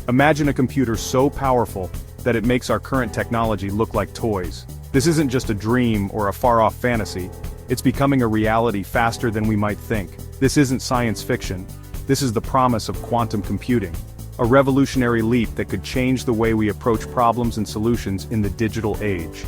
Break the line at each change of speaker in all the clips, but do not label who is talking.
Imagine a computer so powerful that it makes our current technology look like toys. This isn't just a dream or a far-off fantasy. It's becoming a reality faster than we might think. This isn't science fiction. This is the promise of quantum computing, a revolutionary leap that could change the way we approach problems and solutions in the digital age.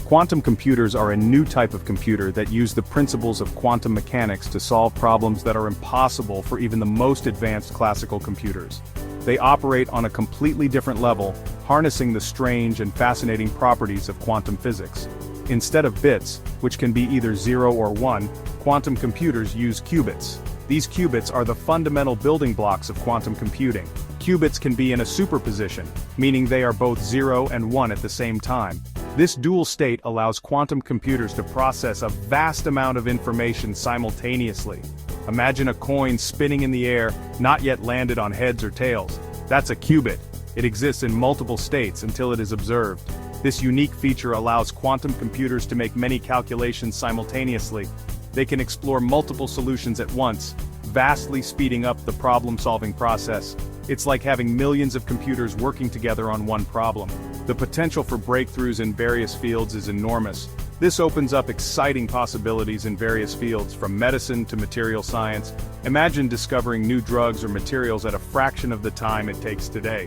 Quantum computers are a new type of computer that use the principles of quantum mechanics to solve problems that are impossible for even the most advanced classical computers. They operate on a completely different level, harnessing the strange and fascinating properties of quantum physics. Instead of bits, which can be either 0 or 1, quantum computers use qubits. These qubits are the fundamental building blocks of quantum computing. Qubits can be in a superposition, meaning they are both 0 and 1 at the same time. This dual state allows quantum computers to process a vast amount of information simultaneously. Imagine a coin spinning in the air, not yet landed on heads or tails. That's a qubit. It exists in multiple states until it is observed. This unique feature allows quantum computers to make many calculations simultaneously. They can explore multiple solutions at once, vastly speeding up the problem-solving process. It's like having millions of computers working together on one problem. The potential for breakthroughs in various fields is enormous. This opens up exciting possibilities in various fields, from medicine to material science. Imagine discovering new drugs or materials at a fraction of the time it takes today.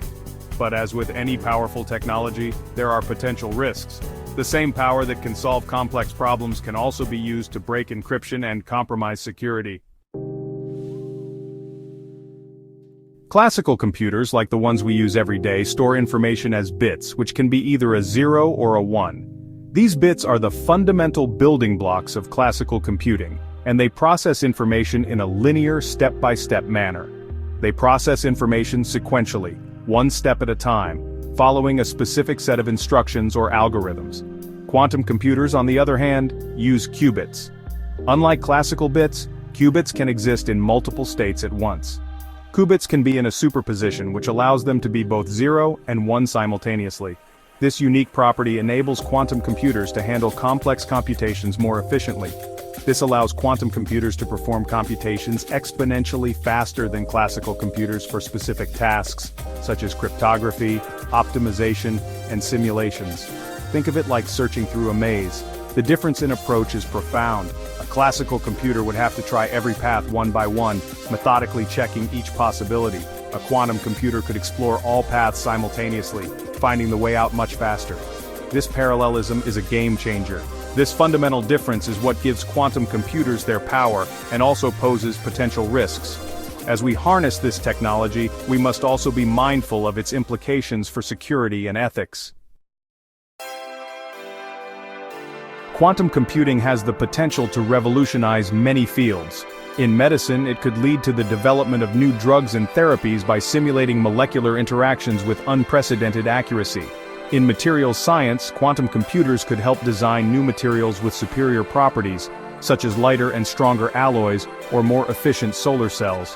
But as with any powerful technology, there are potential risks. The same power that can solve complex problems can also be used to break encryption and compromise security. Classical computers, like the ones we use every day, store information as bits, which can be either a 0 or a 1. These bits are the fundamental building blocks of classical computing, and they process information in a linear, step-by-step manner. They process information sequentially, one step at a time, following a specific set of instructions or algorithms. Quantum computers, on the other hand, use qubits. Unlike classical bits, qubits can exist in multiple states at once. Qubits can be in a superposition, which allows them to be both 0 and 1 simultaneously. This unique property enables quantum computers to handle complex computations more efficiently. This allows quantum computers to perform computations exponentially faster than classical computers for specific tasks, such as cryptography, optimization, and simulations. Think of it like searching through a maze. The difference in approach is profound. A classical computer would have to try every path one by one, methodically checking each possibility. A quantum computer could explore all paths simultaneously, finding the way out much faster. This parallelism is a game changer. This fundamental difference is what gives quantum computers their power and also poses potential risks. As we harness this technology, we must also be mindful of its implications for security and ethics. Quantum computing has the potential to revolutionize many fields. In medicine, it could lead to the development of new drugs and therapies by simulating molecular interactions with unprecedented accuracy. In materials science, quantum computers could help design new materials with superior properties, such as lighter and stronger alloys or more efficient solar cells.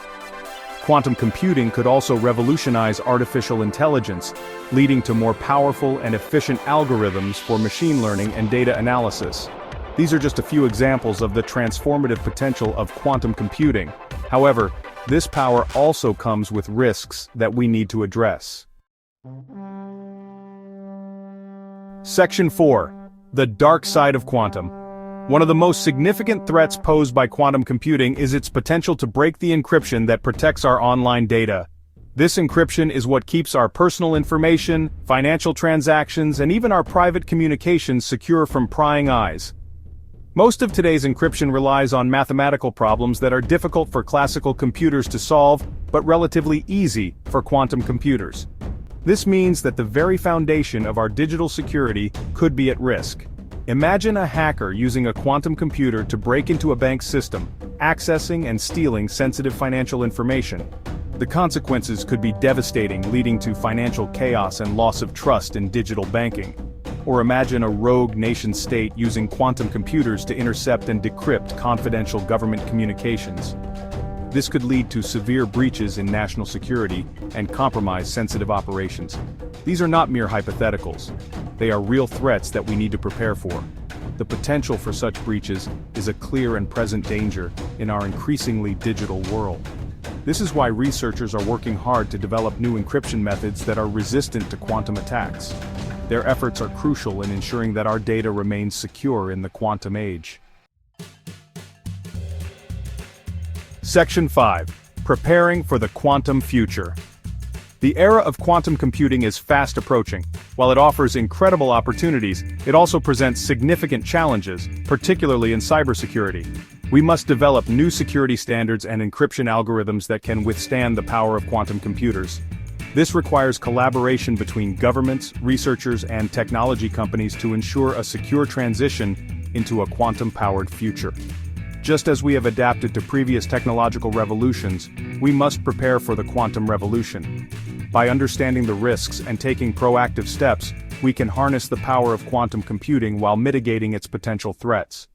Quantum computing could also revolutionize artificial intelligence, leading to more powerful and efficient algorithms for machine learning and data analysis. These are just a few examples of the transformative potential of quantum computing. However, this power also comes with risks that we need to address. Section 4. The dark side of quantum. One of the most significant threats posed by quantum computing is its potential to break the encryption that protects our online data. This encryption is what keeps our personal information, financial transactions, and even our private communications secure from prying eyes. Most of today's encryption relies on mathematical problems that are difficult for classical computers to solve, but relatively easy for quantum computers. This means that the very foundation of our digital security could be at risk. Imagine a hacker using a quantum computer to break into a bank's system, accessing and stealing sensitive financial information. The consequences could be devastating, leading to financial chaos and loss of trust in digital banking. Or imagine a rogue nation-state using quantum computers to intercept and decrypt confidential government communications. This could lead to severe breaches in national security and compromise sensitive operations. These are not mere hypotheticals. They are real threats that we need to prepare for. The potential for such breaches is a clear and present danger in our increasingly digital world. This is why researchers are working hard to develop new encryption methods that are resistant to quantum attacks. Their efforts are crucial in ensuring that our data remains secure in the quantum age. Section 5. Preparing for the quantum future. The era of quantum computing is fast approaching. While it offers incredible opportunities, it also presents significant challenges, particularly in cybersecurity. We must develop new security standards and encryption algorithms that can withstand the power of quantum computers. This requires collaboration between governments, researchers, and technology companies to ensure a secure transition into a quantum-powered future. Just as we have adapted to previous technological revolutions, we must prepare for the quantum revolution. By understanding the risks and taking proactive steps, we can harness the power of quantum computing while mitigating its potential threats.